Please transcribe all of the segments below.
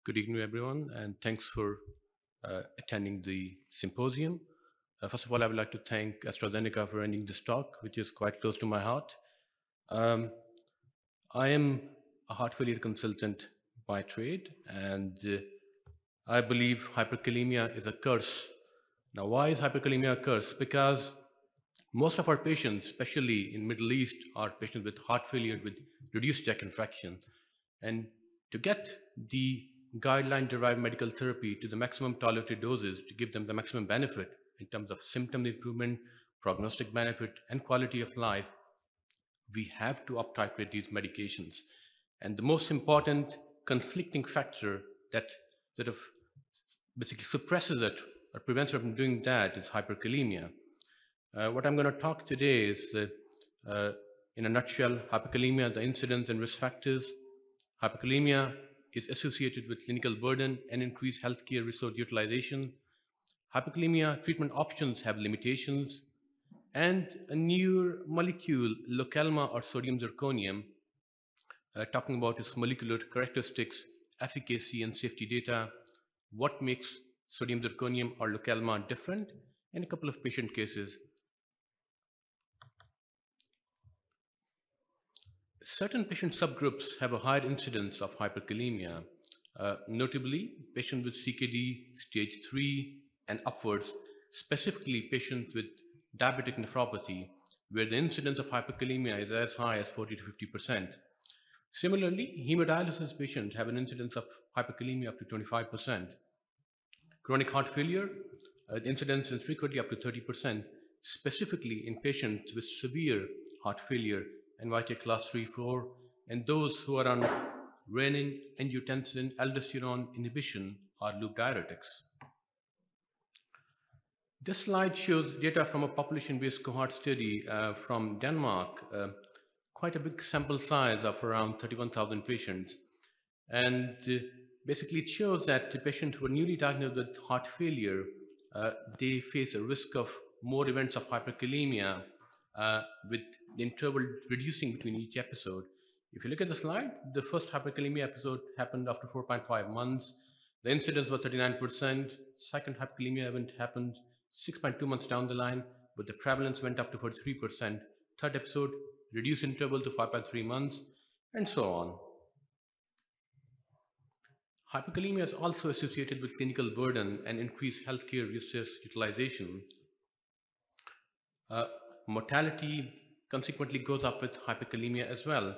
Good evening, everyone, and thanks for attending the symposium. First of all, I would like to thank AstraZeneca for running this talk, which is quite close to my heart. Um, I am a heart failure consultant by trade, and I believe hyperkalemia is a curse. Now, why is hyperkalemia a curse? Because most of our patients, especially in Middle East, are patients with heart failure with reduced ejection fraction. And to get the guideline-derived medical therapy to the maximum tolerated doses to give them the maximum benefit in terms of symptom improvement, prognostic benefit, and quality of life, we have to up-titrate these medications. And the most important conflicting factor that sort of basically suppresses it or prevents it from doing that is hyperkalemia. What I'm going to talk today is, in a nutshell, hyperkalemia, the incidence and risk factors. Hyperkalemia is associated with clinical burden and increased healthcare resource utilization. Hyperkalemia treatment options have limitations, and a new molecule, Lokelma or sodium zirconium, talking about its molecular characteristics, efficacy, and safety data, what makes sodium zirconium or Lokelma different, and a couple of patient cases. Certain patient subgroups have a higher incidence of hyperkalemia, notably patients with CKD stage 3 and upwards, specifically patients with diabetic nephropathy, where the incidence of hyperkalemia is as high as 40 to 50%. Similarly, hemodialysis patients have an incidence of hyperkalemia up to 25%. Chronic heart failure, the incidence is frequently up to 30%, specifically in patients with severe heart failure, NYHA class 3-4, and those who are on renin, angiotensin, aldosterone inhibition or loop diuretics. This slide shows data from a population-based cohort study from Denmark, quite a big sample size of around 31,000 patients. And basically it shows that the patients who are newly diagnosed with heart failure, they face a risk of more events of hyperkalemia with the interval reducing between each episode. If you look at the slide, the first hyperkalemia episode happened after 4.5 months. The incidence was 39%. Second hyperkalemia event happened 6.2 months down the line, but the prevalence went up to 43%. Third episode, reduced interval to 5.3 months, and so on. Hyperkalemia is also associated with clinical burden and increased healthcare resource utilization. Mortality consequently goes up with hyperkalemia as well.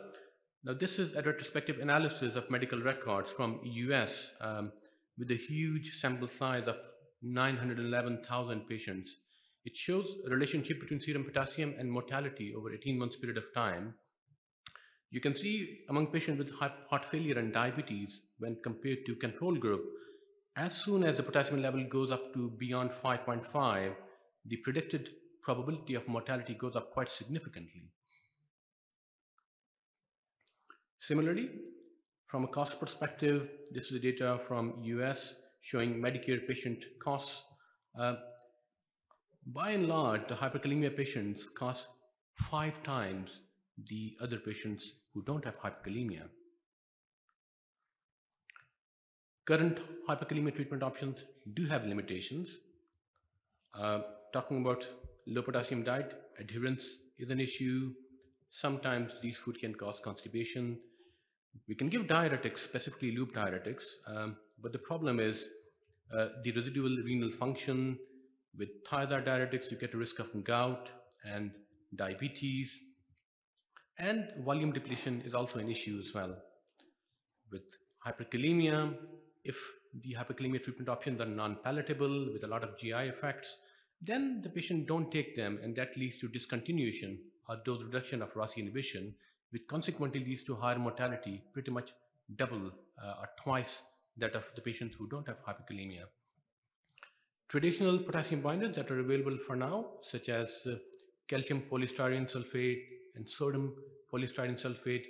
Now, this is a retrospective analysis of medical records from US with a huge sample size of 911,000 patients. It shows a relationship between serum potassium and mortality over 18 months period of time. You can see among patients with heart failure and diabetes, when compared to control group, as soon as the potassium level goes up to beyond 5.5, the predicted probability of mortality goes up quite significantly. Similarly, from a cost perspective, this is the data from US showing Medicare patient costs. By and large, the hyperkalemia patients cost 5 times the other patients who don't have hyperkalemia. Current hyperkalemia treatment options do have limitations. Talking about low potassium diet, adherence is an issue. Sometimes these food can cause constipation. We can give diuretics, specifically loop diuretics, but the problem is the residual renal function. With thiazide diuretics, you get a risk of gout and diabetes, and volume depletion is also an issue as well. With hyperkalemia, if the hyperkalemia treatment options are non-palatable with a lot of GI effects, then the patient don't take them, and that leads to discontinuation or dose reduction of ROS inhibition, which consequently leads to higher mortality, pretty much double or twice that of the patients who don't have hyperkalemia. Traditional potassium binders that are available for now, such as calcium polystyrene sulfate and sodium polystyrene sulfate,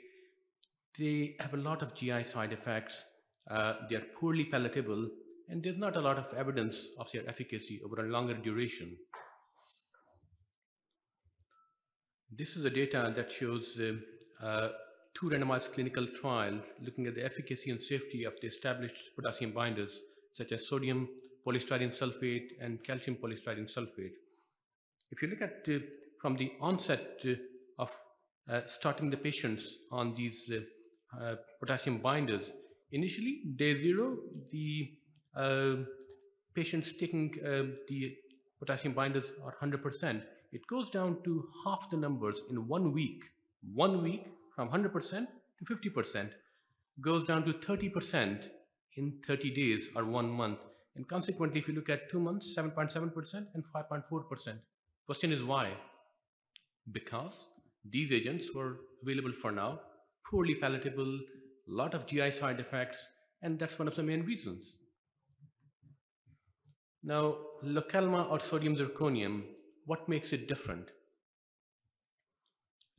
they have a lot of GI side effects. They are poorly palatable, and there's not a lot of evidence of their efficacy over a longer duration. This is the data that shows two randomized clinical trials looking at the efficacy and safety of the established potassium binders such as sodium polystyrene sulfate and calcium polystyrene sulfate. If you look at from the onset of starting the patients on these potassium binders, initially day zero, the uh, patients taking the potassium binders are 100%. It goes down to half the numbers in 1 week. 1 week from 100% to 50%, goes down to 30% in 30 days or 1 month. And consequently, if you look at 2 months, 7.7% and 5.4%. Question is why? Because these agents were available for now, poorly palatable, lot of GI side effects, and that's one of the main reasons. Now, Localma or sodium zirconium, what makes it different?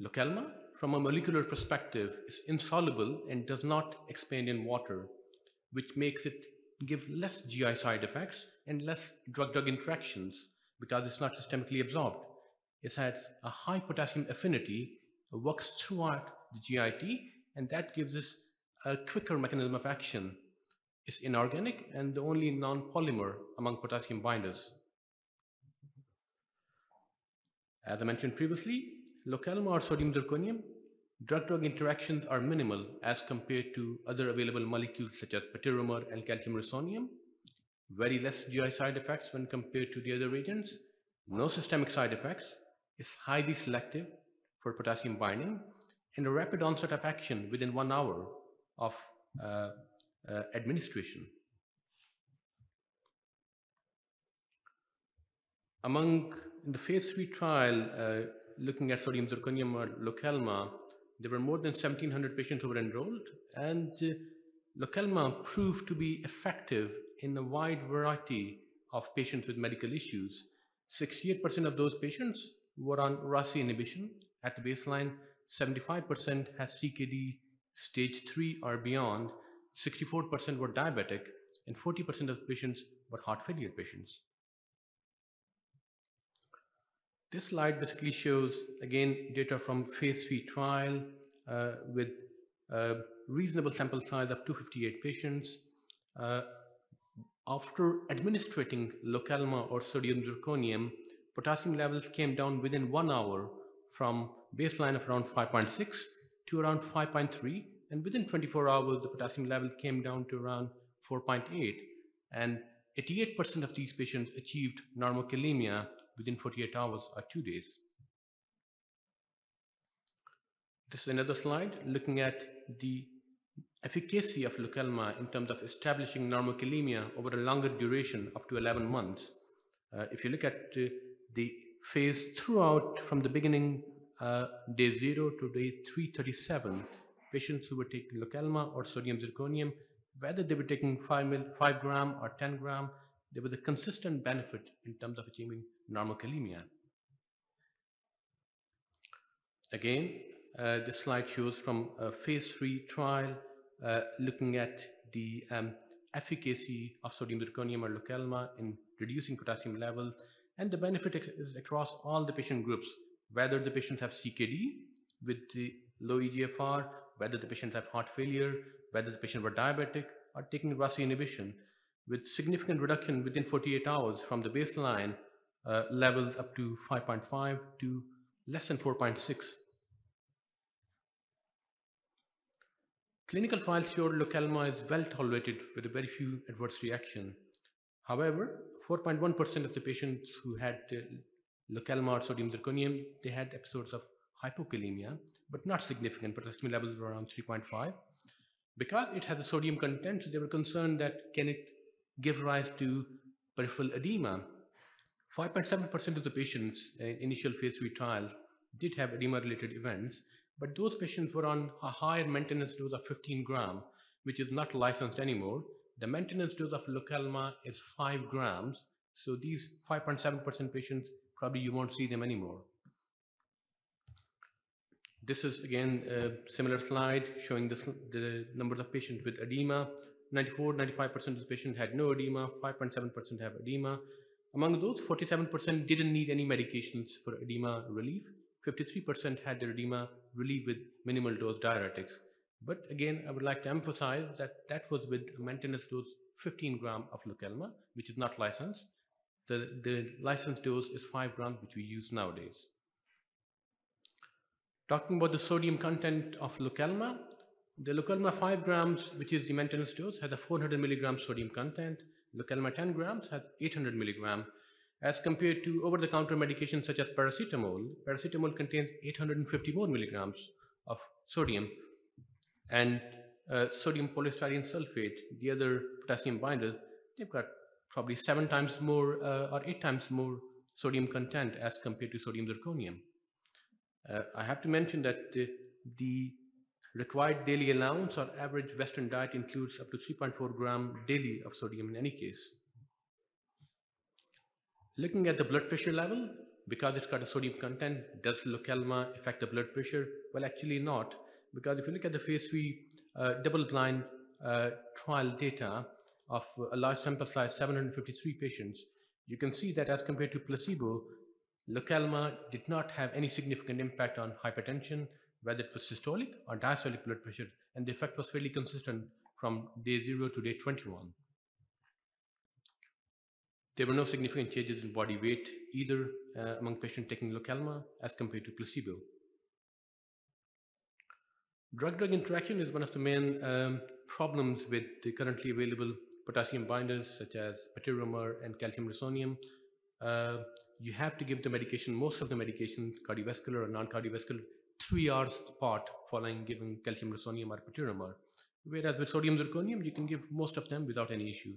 Localma, from a molecular perspective, is insoluble and does not expand in water, which makes it give less GI side effects and less drug-drug interactions because it's not systemically absorbed. It has a high potassium affinity, works throughout the GIT, and that gives us a quicker mechanism of action. It's inorganic and the only non-polymer among potassium binders. As I mentioned previously, Localma or sodium zirconium, drug-drug interactions are minimal as compared to other available molecules such as patiromer and calcium rhizonium. Very less GI side effects when compared to the other agents. No systemic side effects. It's highly selective for potassium binding and a rapid onset of action within 1 hour of administration. In the phase 3 trial looking at sodium zirconium or Localma, there were more than 1,700 patients who were enrolled, and Localma proved to be effective in a wide variety of patients with medical issues. 68% of those patients were on RASI inhibition at the baseline, 75% had CKD stage 3 or beyond, 64% were diabetic, and 40% of patients were heart failure patients. This slide basically shows, again, data from phase 3 trial with a reasonable sample size of 258 patients. After administrating Localma or sodium zirconium, potassium levels came down within 1 hour from baseline of around 5.6 to around 5.3, and within 24 hours, the potassium level came down to around 4.8, and 88% of these patients achieved normokalemia within 48 hours or 2 days. This is another slide looking at the efficacy of Localma in terms of establishing normokalemia over a longer duration up to 11 months. If you look at the phase throughout from the beginning, day 0 to day 337, patients who were taking Localma or sodium zirconium, whether they were taking 5 gram or 10 gram, there was a consistent benefit in terms of achieving normokalemia. Again, this slide shows from a phase 3 trial looking at the efficacy of sodium zirconium or Localma in reducing potassium levels, and the benefit is across all the patient groups, whether the patients have CKD with the low EGFR, whether the patients have heart failure, whether the patient were diabetic or taking RASI inhibition, with significant reduction within 48 hours from the baseline levels up to 5.5 to less than 4.6. Clinical trials showed Localma is well tolerated with a very few adverse reactions. However, 4.1% of the patients who had Localma or sodium zirconium, they had episodes of hypokalemia, but not significant. Potassium levels were around 3.5. Because it has a sodium content, they were concerned that can it give rise to peripheral edema. 5.7% of the patients in initial phase 3 trials did have edema-related events, but those patients were on a higher maintenance dose of 15 gram, which is not licensed anymore. The maintenance dose of Localma is 5 grams. So these 5.7% patients, probably you won't see them anymore. This is again a similar slide showing the numbers of patients with edema. 95% of the patients had no edema, 5.7% have edema. Among those, 47% didn't need any medications for edema relief, 53% had their edema relieved with minimal dose diuretics. But again, I would like to emphasize that that was with a maintenance dose 15 gram of Lokelma, which is not licensed. The licensed dose is 5 grams, which we use nowadays. Talking about the sodium content of Lokelma, the Lokelma 5 grams, which is the maintenance dose, has a 400 milligram sodium content. Lokelma 10 grams has 800 milligram. As compared to over-the-counter medications such as paracetamol, paracetamol contains 850 more milligrams of sodium. And sodium polystyrene sulfate, the other potassium binders, they've got probably 7 times more or 8 times more sodium content as compared to sodium zirconium. I have to mention that the required daily allowance or average Western diet includes up to 3.4 gram daily of sodium in any case. Looking at the blood pressure level, because it's got a sodium content, does Lokelma affect the blood pressure? Well, actually not, because if you look at the phase 3 double-blind trial data of a large sample size, 753 patients, you can see that as compared to placebo, Lokelma did not have any significant impact on hypertension, whether it was systolic or diastolic blood pressure, and the effect was fairly consistent from day 0 to day 21. There were no significant changes in body weight either among patients taking Lokelma as compared to placebo. Drug-drug interaction is one of the main problems with the currently available potassium binders such as patiromer and calcium rhizonium. You have to give the medication, most of the medication, cardiovascular or non-cardiovascular, 3 hours apart following giving calcium rhizonium or patiromer. Whereas with sodium zirconium, you can give most of them without any issue.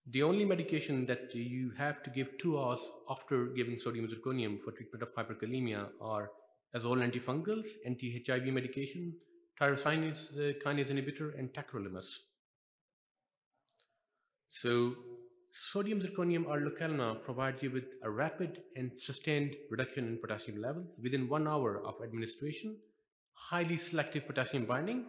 The only medication that you have to give 2 hours after giving sodium zirconium for treatment of hyperkalemia are azole antifungals, anti-HIV medication, tyrosinase kinase inhibitor, and tacrolimus. So, sodium zirconium or Lokelma provides you with a rapid and sustained reduction in potassium levels within 1 hour of administration, highly selective potassium binding,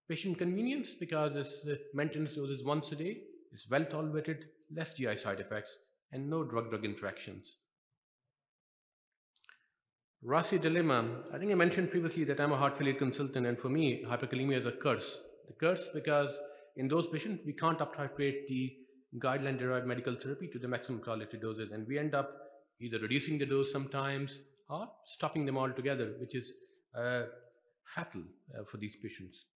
patient convenience because this maintenance dose is once a day, is well tolerated, less GI side effects, and no drug-drug interactions. Rasi dilemma. I think I mentioned previously that I'm a heart failure consultant, and for me, hyperkalemia is a curse. The curse because in those patients, we can't uptitrate the guideline-derived medical therapy to the maximum tolerated doses, and we end up either reducing the dose sometimes or stopping them altogether, which is fatal for these patients.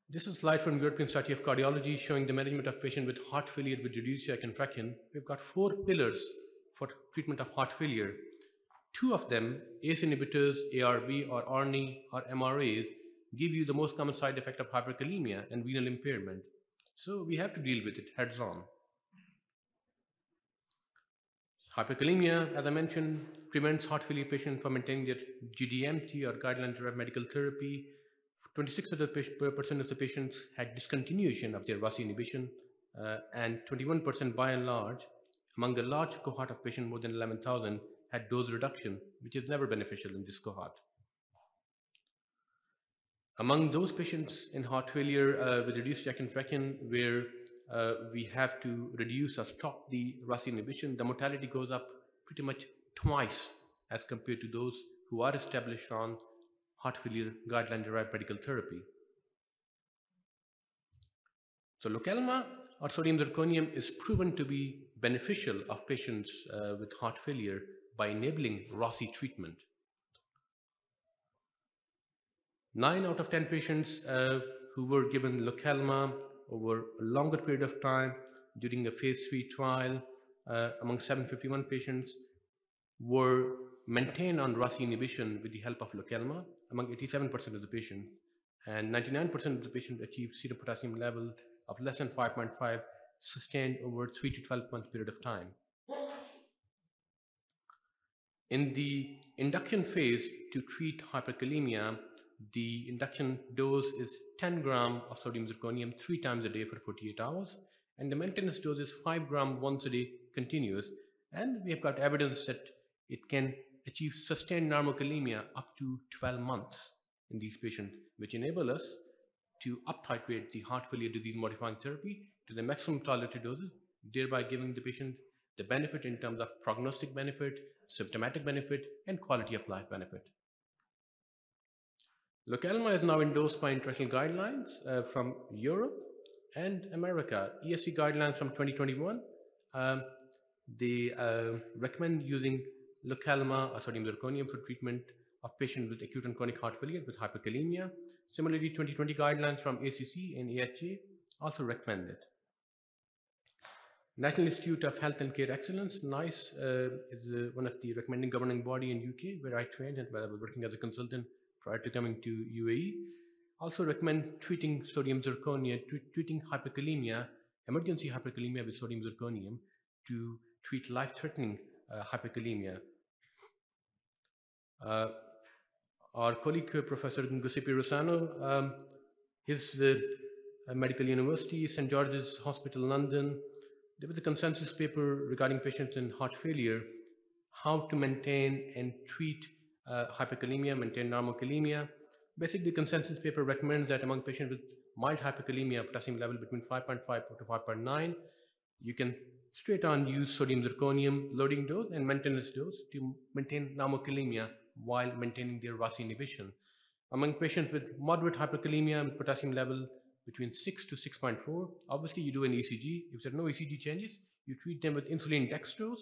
This is a slide from European Society of Cardiology showing the management of patients with heart failure with reduced ejection fraction. We've got 4 pillars for treatment of heart failure. 2 of them, ACE inhibitors, ARB or ARNI or MRAs, give you the most common side effect of hyperkalemia and renal impairment. So we have to deal with it heads on. Hyperkalemia, as I mentioned, prevents heart failure patients from maintaining their GDMT or guideline-derived medical therapy. 26% of the patients had discontinuation of their RASI inhibition, and 21% by and large, among a large cohort of patients, more than 11,000, had dose reduction, which is never beneficial in this cohort. Among those patients in heart failure with reduced ejection fraction, where we have to reduce or stop the RASI inhibition, the mortality goes up pretty much twice as compared to those who are established on heart failure guideline-derived medical therapy. So Lokelma or sodium zirconium is proven to be beneficial of patients with heart failure by enabling RASI treatment. 9 out of 10 patients who were given Lokelma over a longer period of time during a phase 3 trial among 751 patients were maintained on RASI inhibition with the help of Lokelma among 87% of the patients, and 99% of the patients achieved serum potassium level of less than 5.5 sustained over 3 to 12 month period of time. In the induction phase to treat hyperkalemia, the induction dose is 10 gram of sodium zirconium 3 times a day for 48 hours, and the maintenance dose is 5 gram once a day continuous, and we have got evidence that it can achieve sustained normokalemia up to 12 months in these patients, which enable us to uptitrate the heart failure disease modifying therapy to the maximum tolerated doses, thereby giving the patient the benefit in terms of prognostic benefit, symptomatic benefit, and quality of life benefit. Localma is now endorsed by international guidelines from Europe and America. ESC guidelines from 2021, they recommend using Localma or sodium zirconium for treatment of patients with acute and chronic heart failure with hyperkalemia. Similarly, 2020 guidelines from ACC and AHA also recommend it. National Institute of Health and Care Excellence, NICE, is one of the recommending governing body in UK, where I trained and where I was working as a consultant prior to coming to UAE. Also recommend treating sodium zirconia, treating hyperkalemia, emergency hyperkalemia with sodium zirconium to treat life-threatening hyperkalemia. Our colleague, Professor Giuseppe Rossano, his medical university, St. George's Hospital, London, there was a consensus paper regarding patients in heart failure, how to maintain and treat hyperkalemia, maintain normokalemia. Basically, the consensus paper recommends that among patients with mild hyperkalemia, potassium level between 5.5 to 5.9, you can straight on use sodium zirconium loading dose and maintenance dose to maintain normokalemia while maintaining their RASI inhibition. Among patients with moderate hyperkalemia with potassium level between 6 to 6.4, obviously you do an ECG. If there are no ECG changes, you treat them with insulin dextrose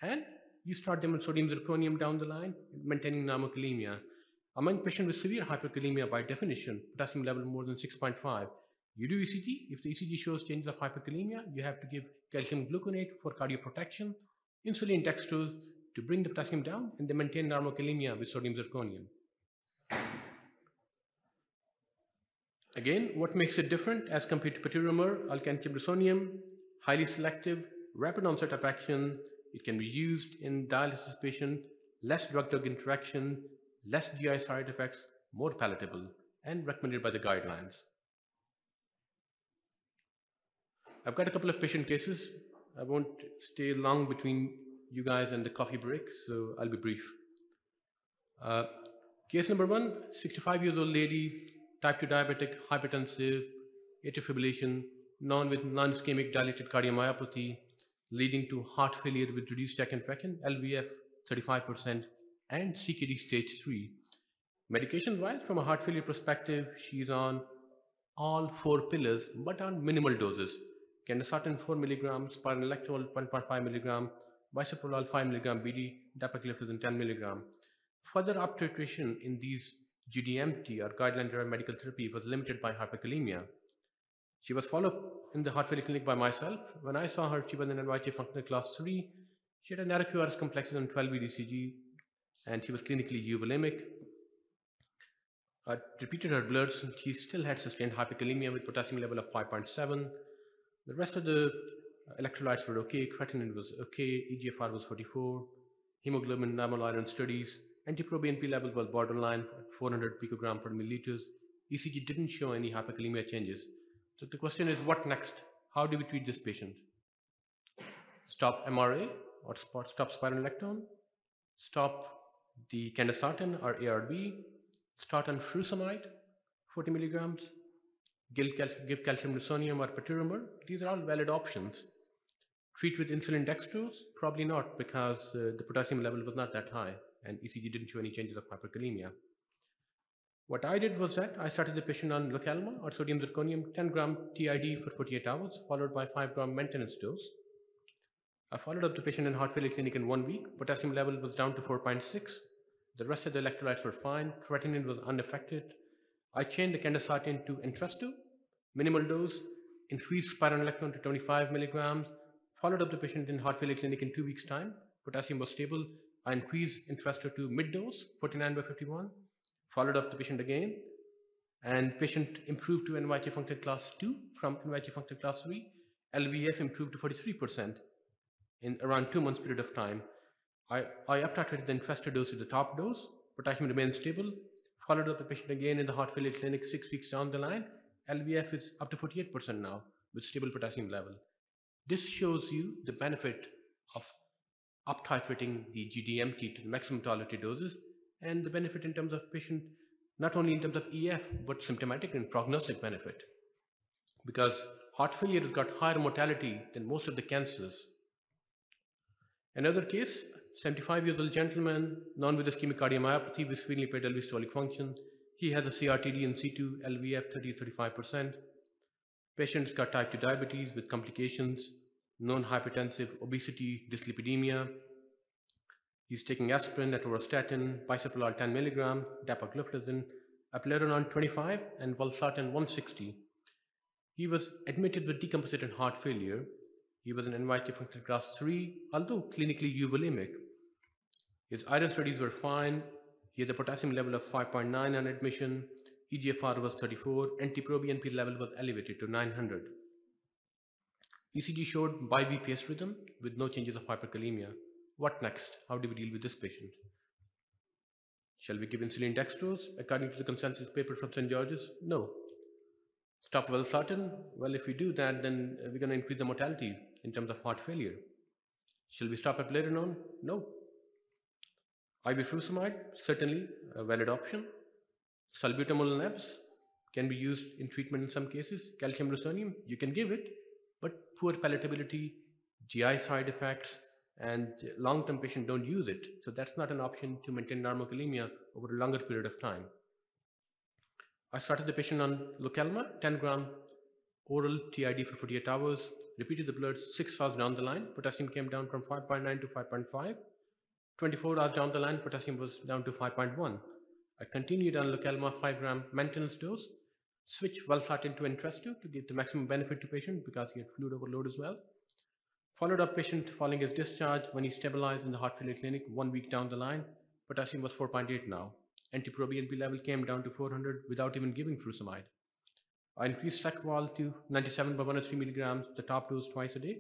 and you start them with sodium zirconium down the line, maintaining normokalemia. Among patients with severe hyperkalemia, by definition, potassium level more than 6.5, you do ECG. If the ECG shows changes of hyperkalemia, you have to give calcium gluconate for cardioprotection, insulin dextrose to bring the potassium down, and then maintain normokalemia with sodium zirconium. Again, what makes it different as compared to patiromer, alkane highly selective, rapid onset of action. It can be used in dialysis patient, less drug-drug interaction, less GI side effects, more palatable, and recommended by the guidelines. I've got a couple of patient cases. I won't stay long between you guys and the coffee break, so I'll be brief. Case number 1, 65 years old lady, type 2 diabetic, hypertensive, atrial fibrillation, non-ischemic dilated cardiomyopathy, leading to heart failure with reduced ejection fraction, LVF 35%, and CKD stage 3. Medication-wise, from a heart failure perspective, she's on all 4 pillars, but on minimal doses. Candesartan 4 mg, spironolactone 1.5 mg, bisoprolol 5 mg BD, dapagliflozin 10 mg. Further up titration in these GDMT or guideline-derived medical therapy was limited by hyperkalemia. She was followed up in the heart failure clinic by myself. When I saw her, she was in NYHA functional class 3. She had a narrow QRS complexes on 12 ECG, and she was clinically euvolemic. I repeated her bloods, and she still had sustained hyperkalemia with potassium level of 5.7. The rest of the electrolytes were okay, creatinine was okay, EGFR was 44, hemoglobin, normal iron studies, NT-proBNP level was borderline at 400 picogram per milliliters. ECG didn't show any hyperkalemia changes. So the question is, what next? How do we treat this patient? Stop MRA or stop spironolactone? Stop the candesartan or ARB? Start on furosemide, 40 milligrams? Give calcium resonium or patiromer? These are all valid options. Treat with insulin dextrose? Probably not, because the potassium level was not that high and ECG didn't show any changes of hyperkalemia. What I did was that I started the patient on Localma or sodium zirconium 10 gram TID for 48 hours, followed by 5 gram maintenance dose. I followed up the patient in heart failure clinic in 1 week. Potassium level was down to 4.6. The rest of the electrolytes were fine. Creatinine was unaffected. I changed the candesartan to Entresto, minimal dose, increased spironolactone to 25 milligrams, followed up the patient in heart failure clinic in 2 weeks' time. Potassium was stable. I increased Entresto to mid dose, 49/51, followed up the patient again, and patient improved to NYHA functional class 2 from NYHA functional class 3. LVF improved to 43% in around 2 months period of time. I up-titrated the Entresto dose to the top dose. Potassium remained stable. Followed up the patient again in the heart failure clinic 6 weeks down the line. LVF is up to 48% now with stable potassium level. This shows you the benefit of up-titrating the GDMT to the maximum tolerated doses, and the benefit in terms of patient, not only in terms of EF, but symptomatic and prognostic benefit. Because heart failure has got higher mortality than most of the cancers. Another case, 75 years old gentleman, non with ischemic cardiomyopathy with severely impaired LV systolic function. He has a CRTD in C2, LVF 30-35%. Patient's got type 2 diabetes with complications, non-hypertensive, obesity, dyslipidemia. He's taking aspirin, atorvastatin, bisoprolol 10 milligram, dapagliflozin, eplerenone 25, and valsartan 160. He was admitted with decompensated heart failure. He was an NYT functional class 3, although clinically euvolemic. His iron studies were fine. He has a potassium level of 5.9 on admission. EGFR was 34. NT-proBNP level was elevated to 900. ECG showed bi-VPS rhythm with no changes of hyperkalemia. What next? How do we deal with this patient? Shall we give insulin dextrose according to the consensus paper from St. George's? No. Stop valsartan? Well, if we do that, then we're going to increase the mortality in terms of heart failure. Shall we stop eplerenone? No. IV furosemide? Certainly a valid option. Salbutamol and EBS can be used in treatment in some cases. Calcium rosonium, you can give it, but poor palatability, GI side effects, and long-term patients don't use it. So that's not an option to maintain normokalemia over a longer period of time. I started the patient on Lokelma, 10 gram oral TID for 48 hours, repeated the blood 6 hours down the line, potassium came down from 5.9 to 5.5. 24 hours down the line, potassium was down to 5.1. I continued on Lokelma 5 gram maintenance dose, switched valsartan to Entresto to give the maximum benefit to patient because he had fluid overload as well. Followed up patient following his discharge when he stabilized in the heart failure clinic 1 week down the line. Potassium was 4.8 now. NT-proBNP level came down to 400 without even giving furosemide. I increased Secval to 97 by 103 milligrams, the top dose twice a day.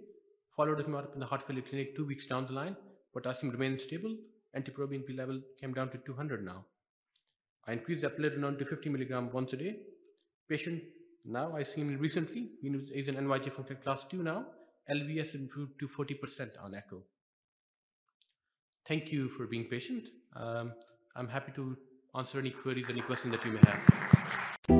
Followed him up in the heart failure clinic 2 weeks down the line. Potassium remained stable. NT-proBNP level came down to 200 now. I increased eplerenone to 50 milligrams once a day. Patient now I seen him recently. He is an NYT functional class 2 now. LVS improved to 40% on echo. Thank you for being patient. I'm happy to answer any queries, any questions that you may have.